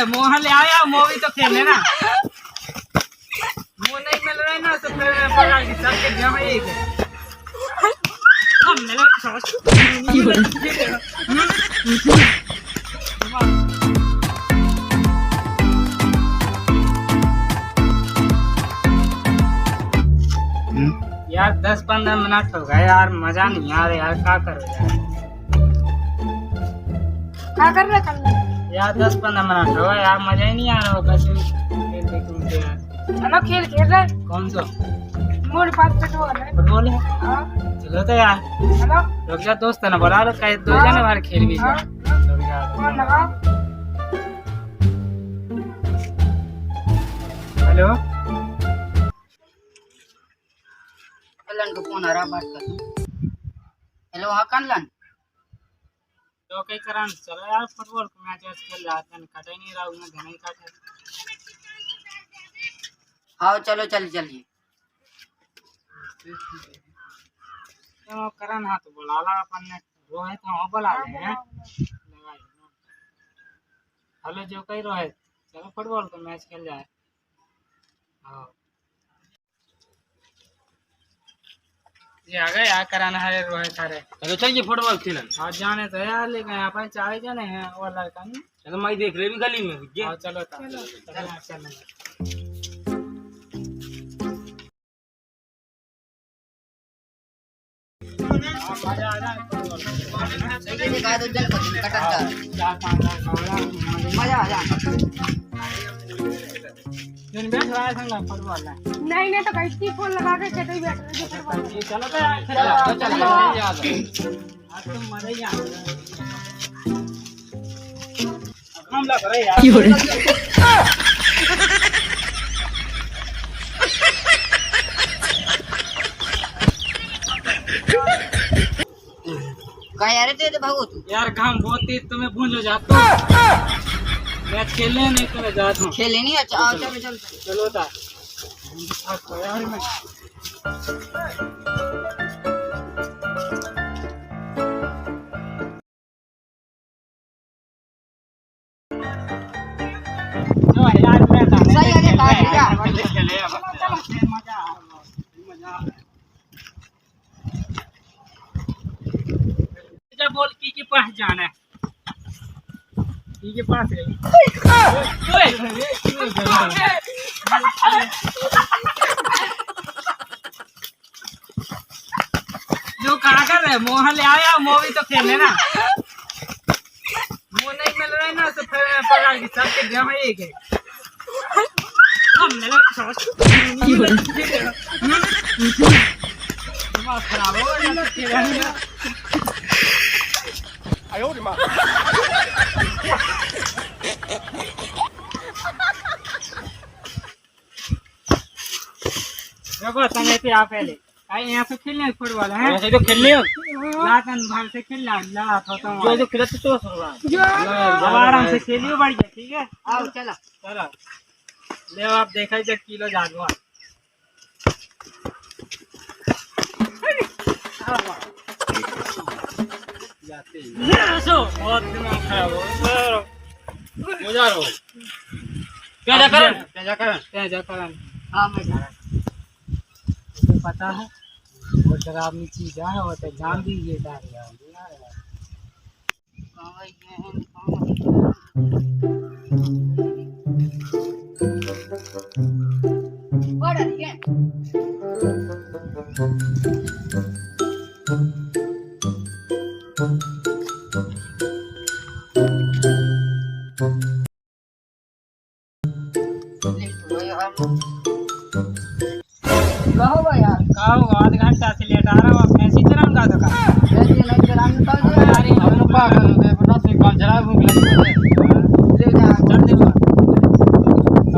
है मोहन ले आया मूवी तो खेलने ना वो नहीं मिल रहा है ना तो फिर पकड़ के चल के जमा एक हम मिला समझ यार 10-15 मिनट हो गए यार मजा नहीं आ रहा यार क्या करो क्या कर रहे कल यार 10-15 मिनट हो गए यार मजा ही नहीं आ रहा बस खेल देखते यार चलो खेल खेल रहे कौन सा मोड़ पास फुटबॉल है फुटबॉल है हाँ चलो तो यार चलो रुक जा दोस्त है ना बोला लो कहीं दो जने बाहर खेल भी हाँ फोन लगाओ हेलो कल्याण को फोन आ रहा बात कर हेलो हाँ कल्याण तो कहीं करान चलो यार फुटबॉल को मैच खेल जाते हैं कटे नहीं रहा उन्हें धन ही काटे हाँ चलो चलिए तो करन हाँ तो बुला ला अपन ने रोहित हाँ बुला ले हैं हेलो जो कहीं रोहित चलो फुटबॉल को मैच खेल जाए हाँ ये आ गए यार कराना है रोहित अरे चलो चलिए फुटबॉल खेलन। आज जाने तो यार लेकिन यहाँ पर 4 जने हैं और लड़का नहीं चलो मैं देख रहे भी गली में ये हाँ चलो चलो मजा आ रहा है दिखा दो जल कटक 4-5 मजा आ जा दिन बैठ रहा है संग फुटबॉल है नहीं नहीं तो कैसी फोन लगा के चटे बैठ रहे थे फुटबॉल ये चलो तो यार चलो आज तो मजा ही आ रहा है हम लग रहे यार कहाँ यार ते भागो तू यार काम बहुत तेज तुम्हें भूंज हो जाता मैच खेलने नहीं तो मैं जाता हूँ खेले नहीं अच्छा आओ चलो चलो था यार मैं जो यार मैं सही है ये काट दिया चले मजा जब बोल की पास जाना है के पास है जो कहा कर रहे मोहन ले आया मूवी तो खेलने ना वो नहीं मिल रहा है ना तो फिर पकड़ के चल के जमा एक हम मिला समझ दिमाग खराब हो गया आयो रे मां देखो संगे पे आप पहले आई यहां से खेलने फुटबॉल है ऐसे तो खेलने हो लातन भाल से खेलना ला तो जो खेलते तो सुनवा अब आराम से खेलियो बढ़िया ठीक है आओ चलो चलो ले आप देखा जब किलो जादू जाते सो बहुत दिमाग खराब हो मजा रो क्या करण हाँ मैं जा रहा तो पता है वो डरावनी चीज है वो तो जान दीजिए कहो यार कहो आध घंटा से लेट आ रहा हूँ अब कैसी चलाऊँ का तो नहीं चलाने तो यार हम लोग पागल हो गए पता से कौन चला भूख लगी ले जा चल देखो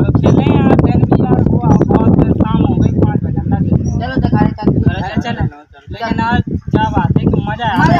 अब खेलें यार दिन भी यार वो बहुत शाम हो गई 5 बजे अंदर चलो तो गाड़ी चल चल लेकिन आज क्या बात है कि मजा आया